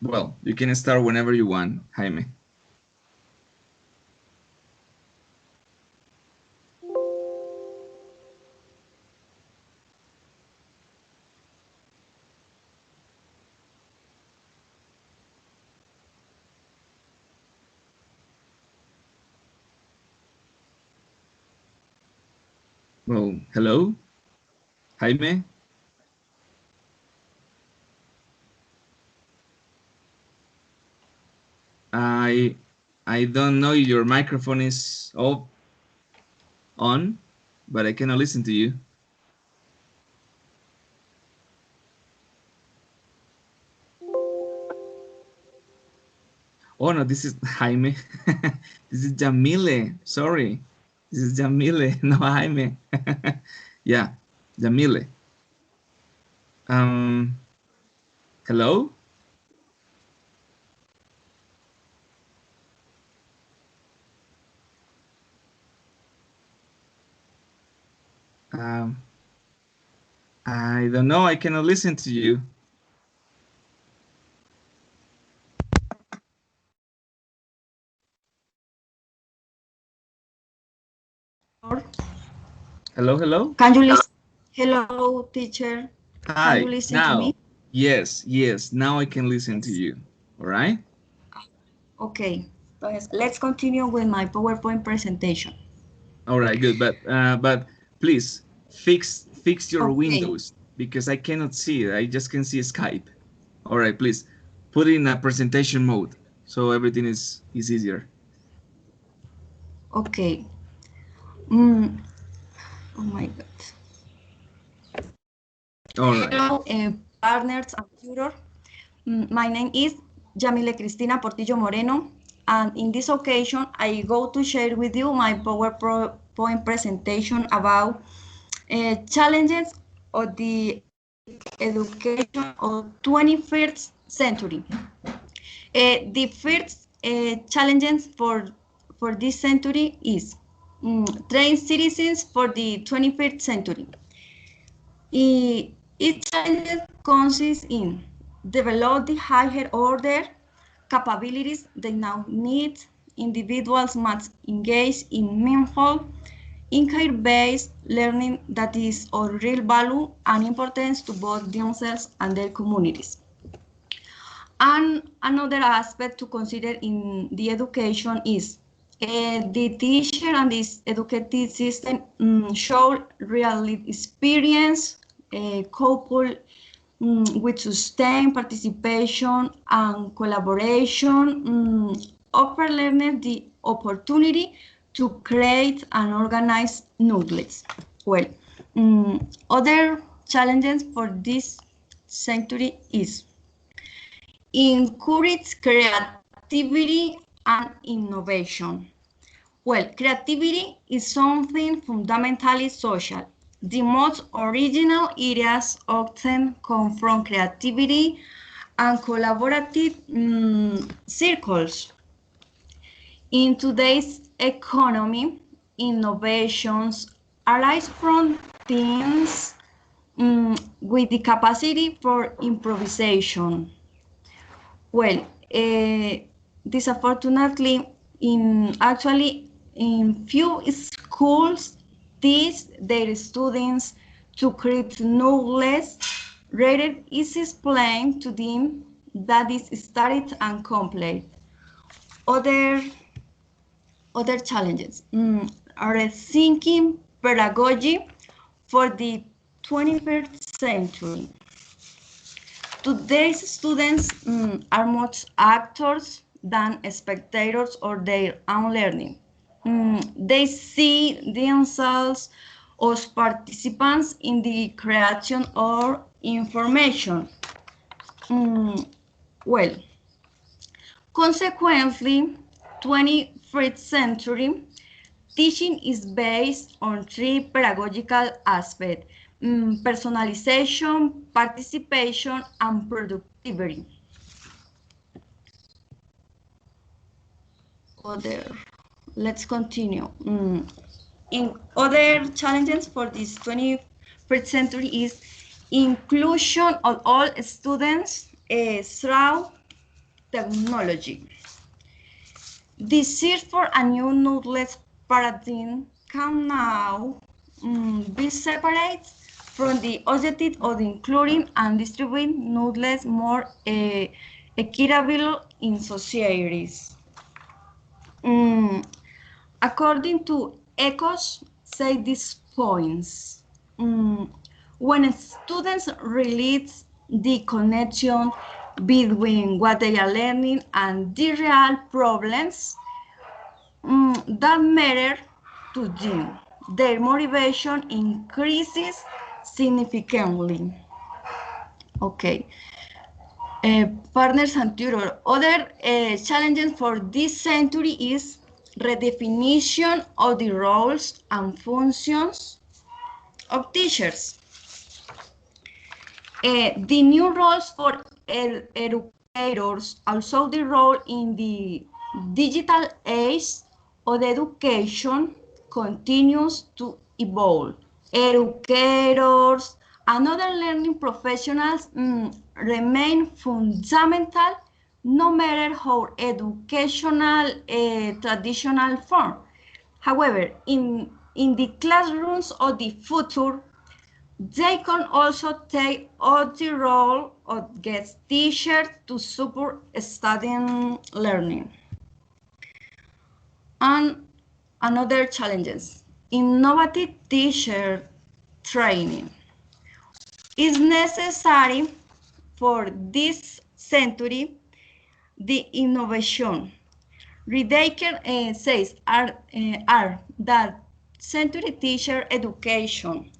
Well, you can start whenever you want, Jaime. Well, hello, Jaime. I I don't know if your microphone is off on, but I cannot listen to you. Oh no, this is Jaime. This is Jamile. Sorry. This is Jamile, no Jaime. Yeah, Jamile. Um, hello? Um, I don't know. I cannot listen to you. Hello, hello? Can you listen? Hello, teacher. Can Hi, you listen to now. me? Yes, yes, now I can listen to you. All right? Okay. Let's continue with my PowerPoint presentation. All right, good. But please fix your Okay. windows because I cannot see it. I just can see Skype. All right, please put it in a presentation mode so everything is easier. Okay. Mm, oh my God. All right. Hello, partners and tutor. My name is Yamile Cristina Portillo Moreno, and in this occasion, I go to share with you my PowerPoint presentation about challenges of the education of 21st century. The first challenges for this century is train citizens for the 21st century. Its challenges consist in develop the higher order capabilities they now need. Individuals must engage in meaningful, inquiry-based learning that is of real value and importance to both themselves and their communities. And another aspect to consider in the education is the teacher and this educative system show real experience coupled with sustained participation and collaboration offer learners the opportunity to create and organize knowledge. Well, other challenges for this century is encourage creativity and innovation. Well, creativity is something fundamentally social. The most original ideas often come from creativity and collaborative circles. In today's economy, innovations arise from teams with the capacity for improvisation. Well, disfortunately, in few schools teach their students to create knowledge. Rather, is explained to them that is started and complete. Other other challenges are thinking pedagogy for the 21st century. Today's students are more actors than spectators of their own learning. They see themselves as participants in the creation of information. Well, consequently, 21st century teaching is based on three pedagogical aspects: personalization, participation, and productivity. Other, let's continue. In other challenges for this 21st century is inclusion of all students through technology. The search for a new knowledge paradigm can now be separated from the objective of including and distributing knowledge more equitable in societies. According to ECOS, say these points. When students realize the connection between what they are learning and the real problems that matter to them, their motivation increases significantly. Okay. Partners and tutor. Other challenges for this century is redefinition of the roles and functions of teachers. The new roles for educators, also the role in the digital age of education continues to evolve. Educators and other learning professionals remain fundamental no matter how educational traditional form. However, in the classrooms of the future, they can also take on the role of guest teachers to support studying learning. And another challenges, innovative teacher training is necessary for this century. The innovation Ridaker says are that century teacher education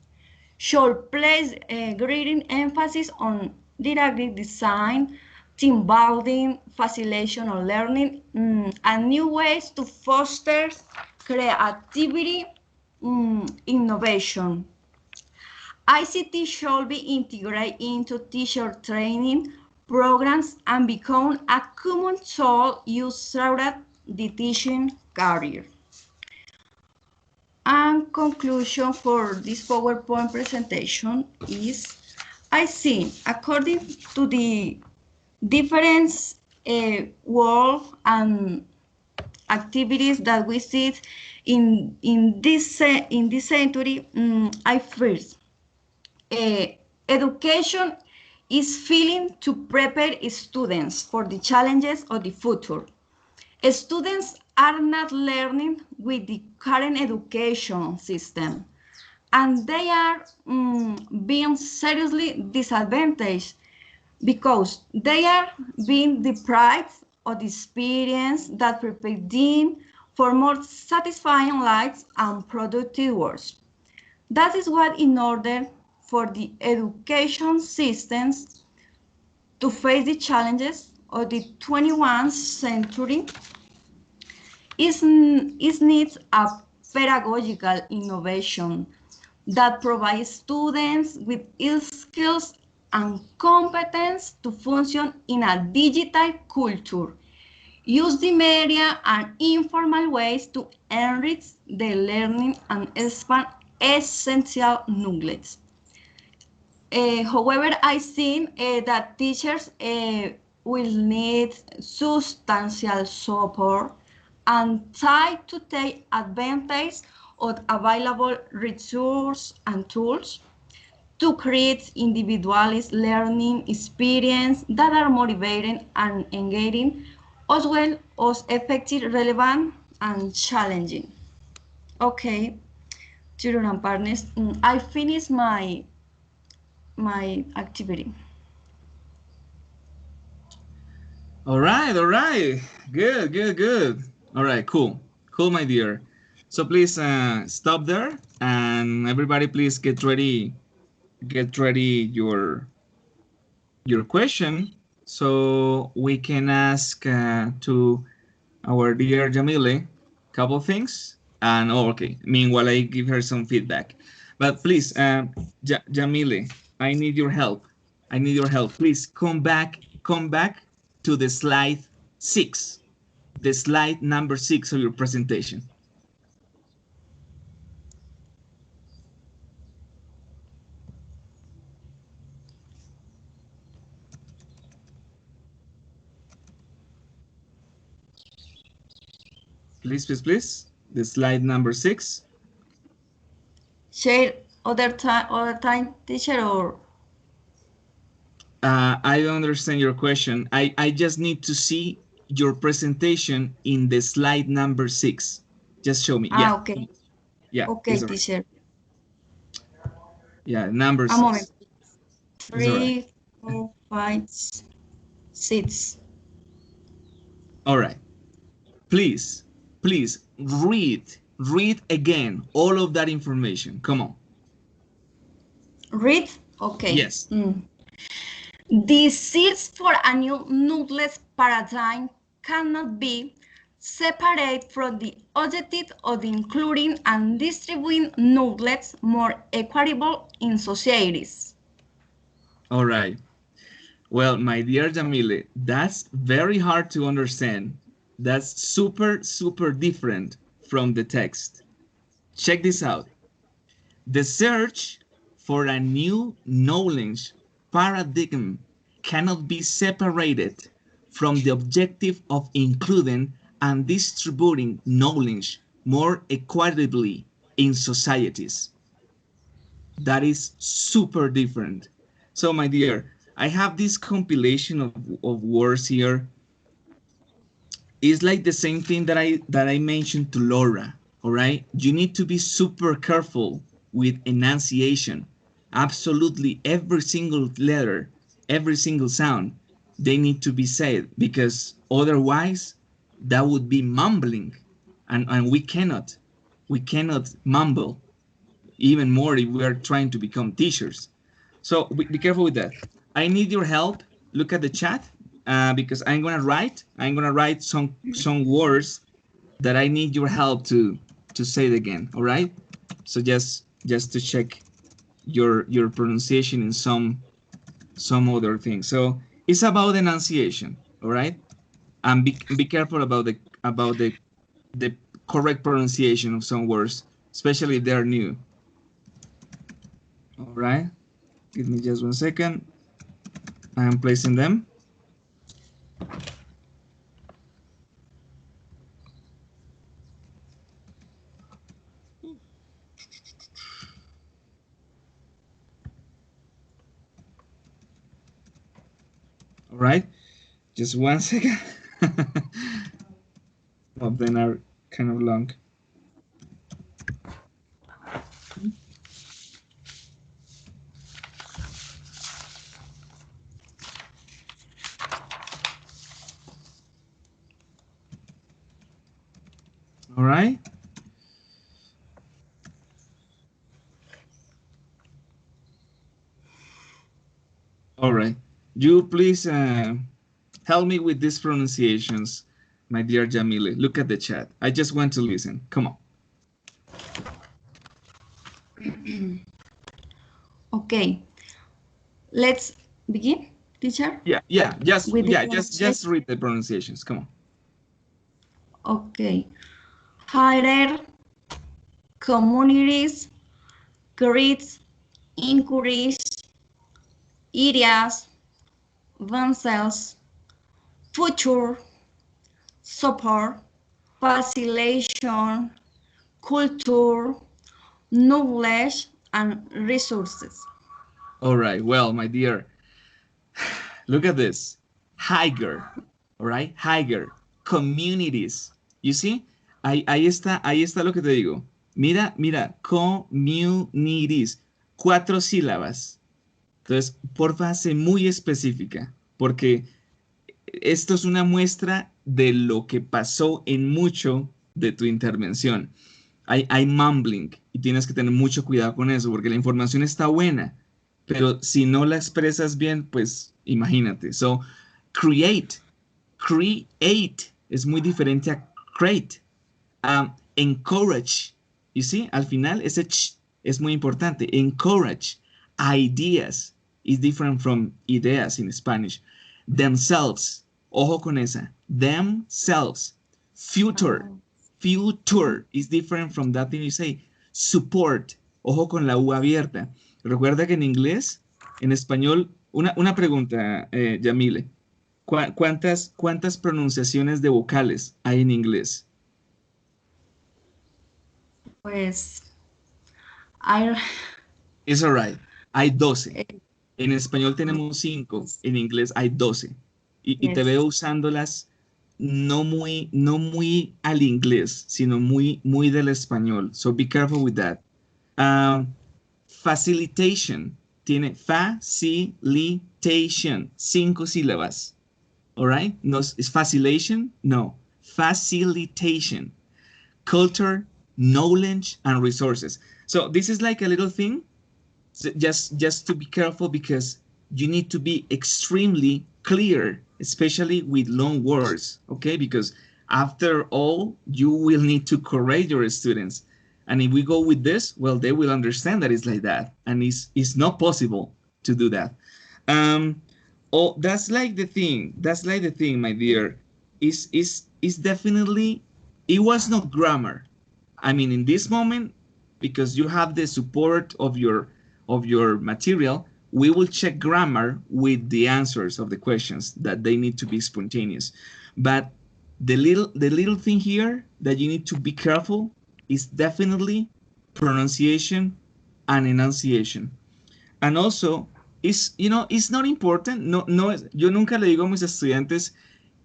should place greater emphasis on didactic design, team building, facilitation of learning, and new ways to foster creativity, innovation. ICT should be integrated into teacher training programs and become a common tool used throughout the teaching career. And conclusion for this PowerPoint presentation is, I think, according to the different work and activities that we see in this century, I first, education is failing to prepare students for the challenges of the future. Students are not learning with the current education system, and they are being seriously disadvantaged because they are being deprived of the experience that prepare them for more satisfying lives and productive works. That is what, in order for the education systems to face the challenges of the 21st century, it needs a pedagogical innovation that provides students with skills and competence to function in a digital culture, use the media and informal ways to enrich their learning and expand essential knowledge. However, I think that teachers will need substantial support and try to take advantage of available resources and tools to create individualized learning experience that are motivating and engaging, as well as effective, relevant, and challenging. Okay, children and partners, I finished my activity. All right, all right. Good, good, good. All right, cool. Cool, my dear. So please stop there, and everybody please get ready your question so we can ask to our dear Jamile a couple things. And oh, okay. Meanwhile, I give her some feedback. But please, Jamile, I need your help. I need your help. Please come back to the slide 6, the slide number 6 of your presentation. Please. The slide number 6. Share other time, teacher, or? I don't understand your question. I just need to see your presentation in the slide number 6. Just show me. Yeah. Okay. Yeah. Okay, Right. teacher. Yeah, number 6. A moment. It's all right. 3, 4, 5, 6. All right. Please read again all of that information. Come on. Read? Okay. Yes. The search for a new knowledge paradigm cannot be separated from the objective of including and distributing knowledge more equitable in societies. All right. Well, my dear Jamile, that's very hard to understand. That's super different from the text. Check this out. The search for a new knowledge paradigm cannot be separated from the objective of including and distributing knowledge more equitably in societies. That is super different. So, my dear, I have this compilation of words here. It's like the same thing that I mentioned to Laura. All right, you need to be super careful with enunciation. Absolutely every single letter, every single sound, they need to be said, because otherwise that would be mumbling, and we cannot mumble, even more if we are trying to become teachers. So be careful with that. I need your help. Look at the chat, because I'm gonna write some words that I need your help to say it again. All right. So just to check your pronunciation in some other things. So it's about enunciation. All right. And be careful about the correct pronunciation of some words, especially if they're new. All right. Give me just 1 second. I am placing them. All right, just 1 second. Some of them are kind of long. All right. All right. You please help me with these pronunciations, my dear Jamile. Look at the chat. I just want to listen. Come on. Okay. Let's begin, teacher? Yeah. Just read the pronunciations. Come on. Okay. Higher communities, grids, inquiries, areas, themselves, future, support, facilitation, culture, knowledge, and resources. All right. Well, my dear, look at this. Higher. All right. Higher. Communities. You see? Ahí está lo que te digo. Mira, communities. 4 sílabas. Entonces, porfa, sé muy específica, porque esto es una muestra de lo que pasó en mucho de tu intervención. Hay mumbling y tienes que tener mucho cuidado con eso, porque la información está buena, pero si no la expresas bien, pues imagínate. So, create es muy diferente a create. Encourage, you see, al final ese ch es muy importante. Encourage. Ideas is different from ideas in Spanish. Themselves, ojo con esa. Themselves. Future is different from that thing you say. Support, ojo con la U abierta. Recuerda que en inglés, en español, una pregunta, Yamile. ¿Cuántas pronunciaciones de vocales hay en inglés? Pues, I, It's all right. Hay 12. En español tenemos 5, en inglés hay 12. Y te yes. veo usándolas no muy al inglés, sino muy del español. So be careful with that. Facilitation. Tiene facilitation. 5 sílabas. All right? No, ¿es facilitation? No. Facilitation. Culture, knowledge, and resources. So this is like a little thing. So just to be careful, because you need to be extremely clear, especially with long words, okay? Because after all, you will need to correct your students. And if we go with this, well, they will understand that it's like that. And it's not possible to do that. Oh, that's like the thing. That's like the thing, my dear. Is definitely, it was not grammar. I mean, in this moment, because you have the support of your material, we will check grammar with the answers of the questions that they need to be spontaneous. But the little thing here that you need to be careful is definitely pronunciation and enunciation. And also, it's not important. No, yo nunca le digo a mis estudiantes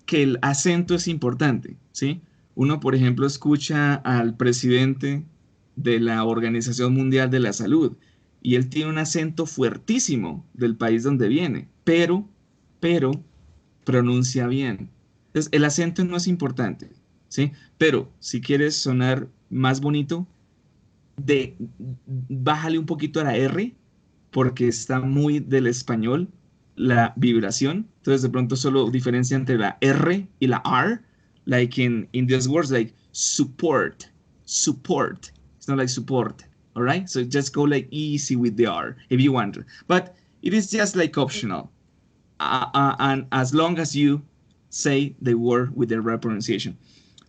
que el acento es importante, ¿sí? Uno, por ejemplo, escucha al presidente de la Organización Mundial de la Salud y él tiene un acento fuertísimo del país donde viene, pero pronuncia bien. Entonces, el acento no es importante, ¿sí? Pero si quieres sonar más bonito, bájale un poquito a la R, porque está muy del español la vibración. Entonces, de pronto solo diferencia entre la R y la R, like in these words, like support. It's not like support, all right? So just go like easy with the R if you want to. But it is just like optional. And as long as you say the word with the right pronunciation.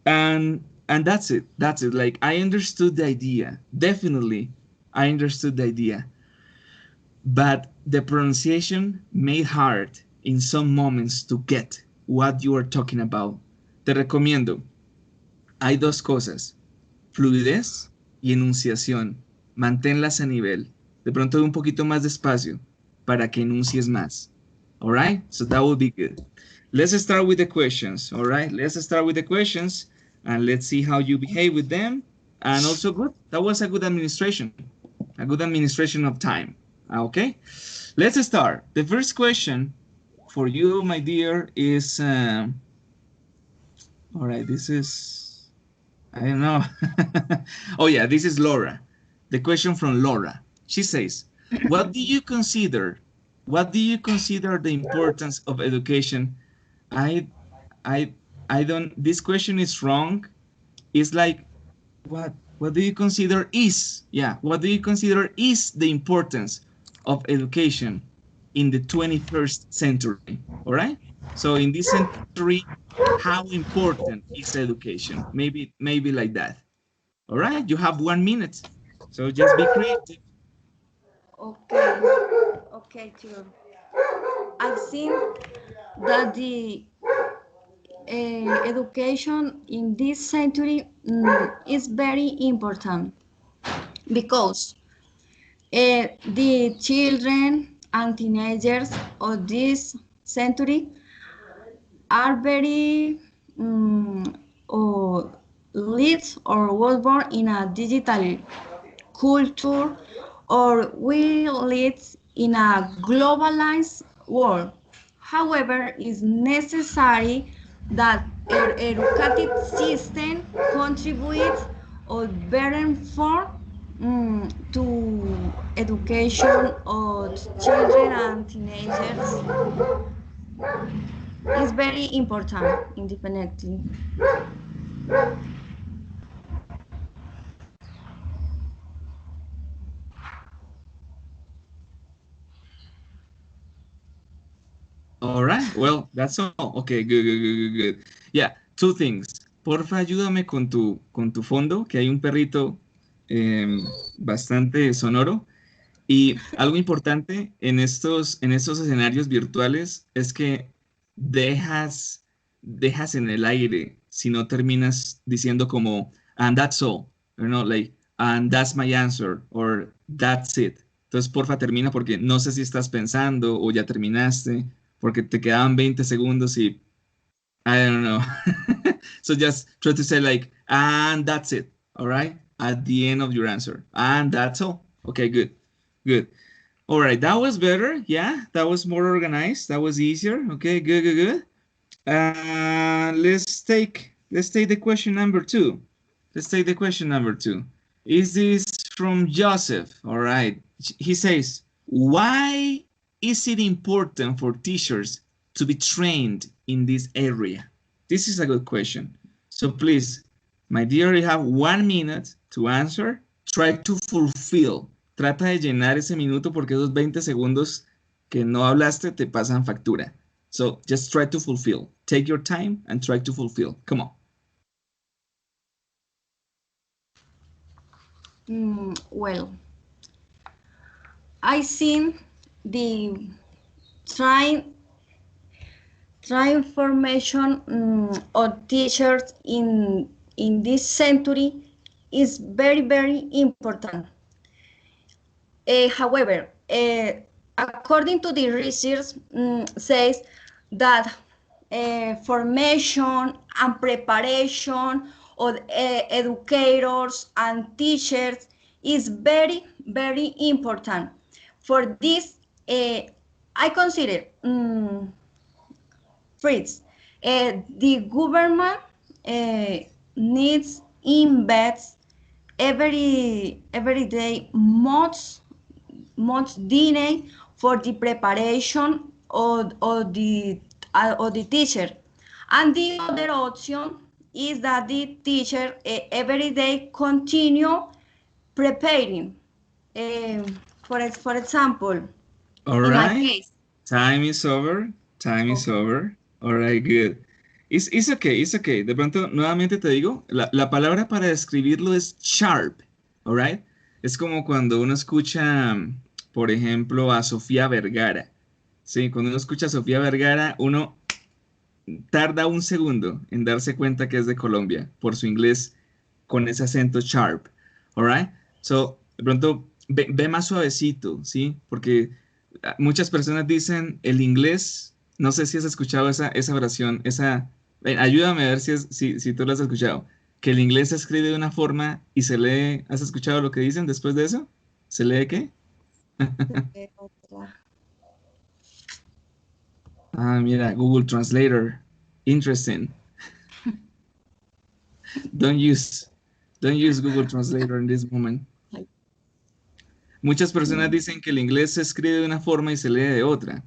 And that's it. Like, I understood the idea. Definitely, I understood the idea. But the pronunciation made hard in some moments to get what you are talking about. Te recomiendo. Hay dos cosas: fluidez y enunciación. Manténlas a nivel. De pronto un poquito más despacio para que enuncies más. All right? So that would be good. Let's start with the questions. All right? Let's start with the questions and let's see how you behave with them. And also, good. That was a good administration. A good administration of time. Okay? Let's start. The first question for you, my dear, is... all right, this is... I don't know. Oh, yeah, this is Laura. The question from Laura. She says, what do you consider the importance of education? I don't, this question is wrong. It's like, what do you consider is, yeah, what do you consider is the importance of education in the 21st century? All right? So in this century, how important is education? Maybe like that. All right? You have 1 minute. So just be creative. Okay, teacher. I think that the education in this century is very important, because the children and teenagers of this century are very lived or was born in a digital culture, or we live in a globalized world. However, it's necessary that our educative system contributes or better for to education of children and teenagers. It's very important independently. All right, well, that's all. Okay, good. Yeah, 2 things. Porfa, ayúdame con tu fondo, que hay un perrito bastante sonoro. Y algo importante en estos escenarios virtuales es que dejas en el aire si no terminas diciendo como, and that's all, you know, like, and that's my answer, or that's it. Entonces, porfa, termina porque no sé si estás pensando o ya terminaste, porque te quedaban 20 segundos y I don't know. So just try to say like, and that's it, all right? At the end of your answer. And that's all. Okay, good, good. All right, that was better. Yeah, that was more organized. That was easier. Okay, good, good, good. Let's take the question number 2. Let's take the question number 2. Is this from Joseph? All right. He says, why is it important for teachers to be trained in this area? This is a good question. So please, my dear, you have 1 minute to answer. Try to fulfill. Trata de llenar ese minuto porque esos 20 segundos que no hablaste te pasan factura. So just try to fulfill. Take your time and try to fulfill. Come on. Well, I think the transformation of teachers in this century is very, very important. However, according to the research, says that formation and preparation of educators and teachers is very, very important. For this, I consider first, the government needs invest every day much money for the preparation of the teacher, and the other option is that the teacher every day continue preparing. For example, all right, time is over. Time is over. All right, good. It's okay, it's okay. De pronto, nuevamente te digo, la palabra para describirlo es sharp, all right? Es como cuando uno escucha, por ejemplo, a Sofía Vergara. Sí, cuando uno escucha a Sofía Vergara, uno tarda 1 segundo en darse cuenta que es de Colombia por su inglés con ese acento sharp, all right? So, de pronto, ve más suavecito, ¿sí? Porque muchas personas dicen el inglés, no sé si has escuchado esa oración, ayúdame a ver si tú lo has escuchado, que el inglés se escribe de una forma y se lee, ¿has escuchado lo que dicen después de eso? ¿Se lee qué? Ah, mira, Google Translator. Interesting. Don't use Google Translator in this moment. Muchas personas dicen que el inglés se escribe de una forma y se lee de otra,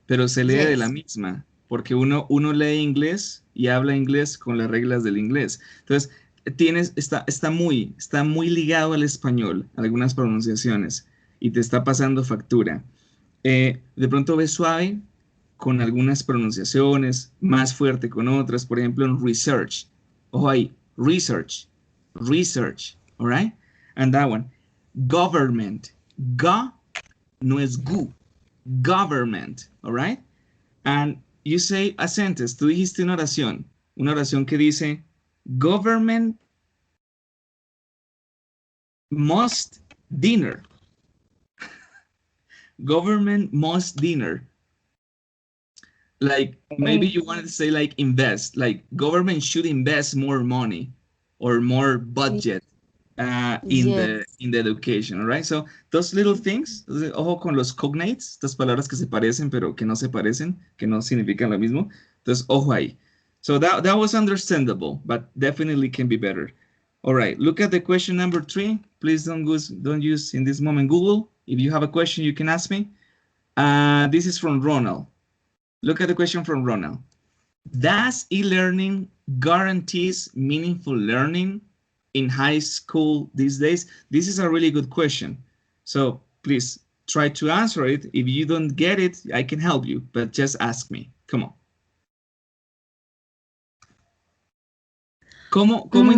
pero se lee de la misma, porque uno lee inglés y habla inglés con las reglas del inglés. Entonces, está muy ligado al español, algunas pronunciaciones, y te está pasando factura. De pronto ves suave con algunas pronunciaciones, más fuerte con otras, por ejemplo en research. Ojo ahí, research, all right? And that one, government, no es gu, government, all right? And you say a sentence, tú dijiste una oración que dice, government must dinner. Government must dinner. Like maybe you wanted to say like invest, like government should invest more money or more budget in the education, all right? So those little things, ojo con los cognates, estas palabras que se parecen pero que no se parecen, que no significan lo mismo. Entonces, ojo ahí. So that was understandable, but definitely can be better. All right, look at the question number 3. Please don't use in this moment Google. If you have a question, you can ask me. This is from Ronald. Look at the question from Ronald. Does e-learning guarantees meaningful learning in high school these days? This is a really good question. So please try to answer it. If you don't get it, I can help you, but just ask me. Come on. ¿Cómo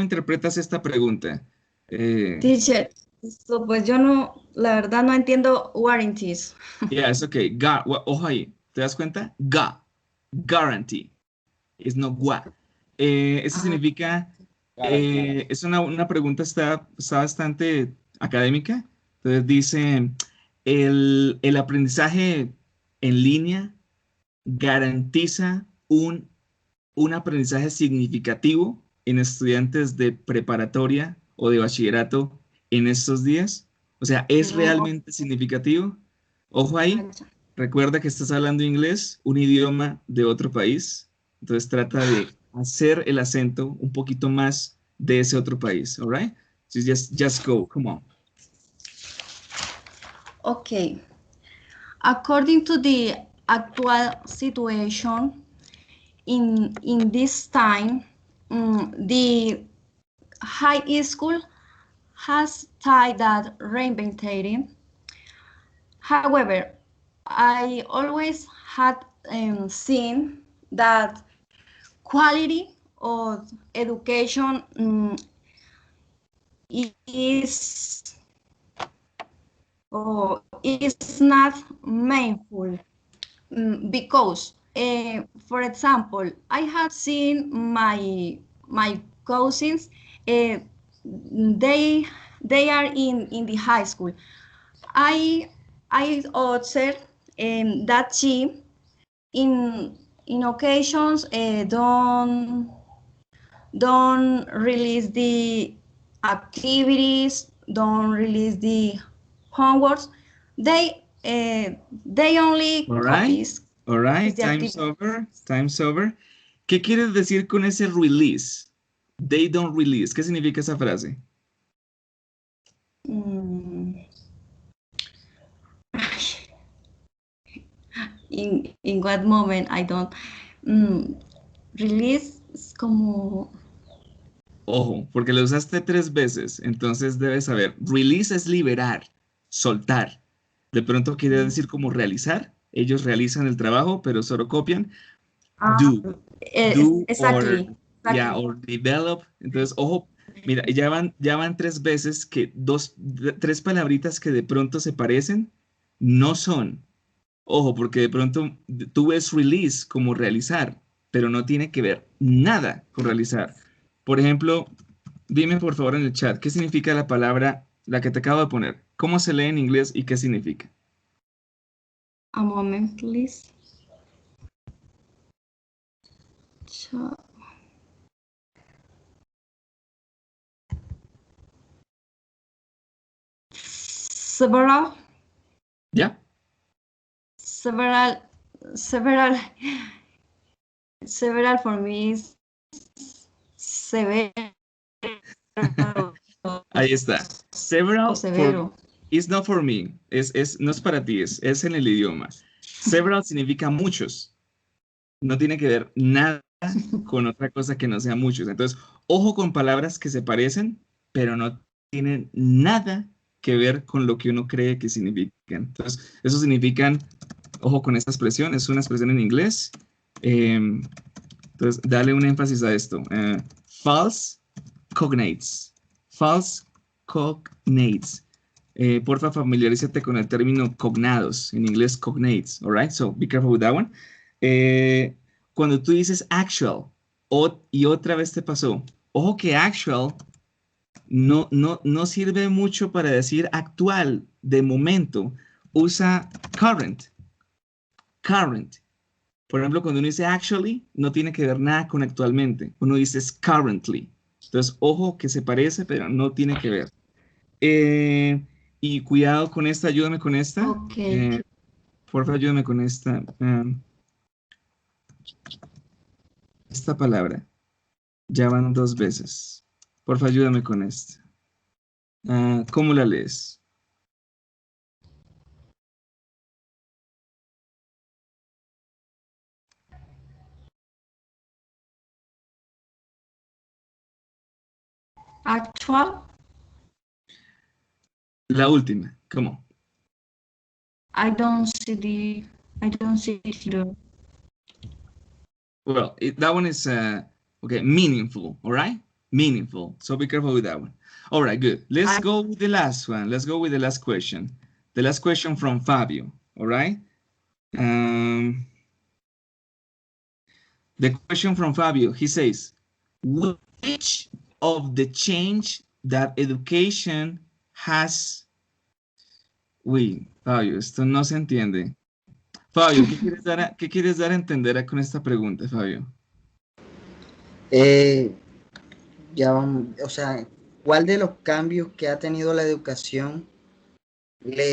interpretas esta pregunta? Teacher, pues yo no, la verdad no entiendo warranties. Yeah, it's okay. Ojo ahí, ¿te das cuenta? Guarantee. Es no gua. Eso significa Es una pregunta, está bastante académica. Entonces dice, el aprendizaje en línea garantiza un aprendizaje significativo en estudiantes de preparatoria o de bachillerato en estos días. O sea, ¿es No, realmente significativo? Ojo ahí, vaya. recuerda que estás hablando inglés, un idioma de otro país. Entonces trata de hacer el acento un poquito más de ese otro país, all right? So just go, come on. Okay. According to the actual situation in this time, the high school has tried that reinventing. However, I always had seen that quality of education is is not mindful. Because, for example, I have seen my cousins. They are in the high school. I I observe that she in occasions don't release the activities, don't release the homeworks. They only All right, copies all right, the time's activity. over, time's over. ¿Qué quieres decir con ese release? They don't release. ¿Qué significa esa frase? Mm, in what moment I don't release es como Ojo, porque lo usaste 3 veces, entonces debes saber. Release es liberar, soltar. De pronto quiere decir como realizar. Ellos realizan el trabajo, pero solo copian. ah, Do, do exactly, yeah, exactly. or develop. Entonces, ojo, mira, ya van 3 veces que tres palabritas que de pronto se parecen, no son. Ojo, porque de pronto tú ves release como realizar, pero no tiene que ver nada con realizar. Por ejemplo, dime por favor en el chat, ¿qué significa la palabra, la que te acabo de poner? ¿Cómo se lee en inglés y qué significa? A moment, please. So, several, ¿Ya? several, several, several for me is severo Ahí está. o Several for severo. is not for me. No es para ti, es en el idioma. Several significa muchos. No tiene que ver nada con otra cosa que no sea muchos. Entonces, ojo con palabras que se parecen, pero no tienen nada que ver con lo que uno cree que significan. Entonces, eso significan, ojo con esta expresión, es una expresión en inglés. Entonces, dale un énfasis a esto. False cognates. False cognates. Porfa, familiarízate con el término cognados, en inglés cognates, all right? So, be careful with that one. Cuando tú dices actual y otra vez te pasó, ojo que actual no sirve mucho para decir actual, de momento. Usa current, current. Por ejemplo, cuando uno dice actually, no tiene que ver nada con actualmente. Uno dice currently. Entonces, ojo que se parece, pero no tiene que ver. Y cuidado con esta, ayúdame con esta. Okay. Porfa, ayúdame con esta. Esta palabra. Ya van 2 veces. Porfa, ayúdame con esta. ¿Cómo la lees? Actual, La última. Come on. I don't see it here. Well, that one is okay. Meaningful. All right. Meaningful. So be careful with that one. All right. Good. Let's go with the last one. Let's go with the last question. The last question from Fabio. All right. The question from Fabio. He says, which of the change that education has. Uy, Fabio, esto no se entiende. Fabio, ¿qué quieres dar a entender con esta pregunta, Fabio? O sea, ¿cuál de los cambios que ha tenido la educación le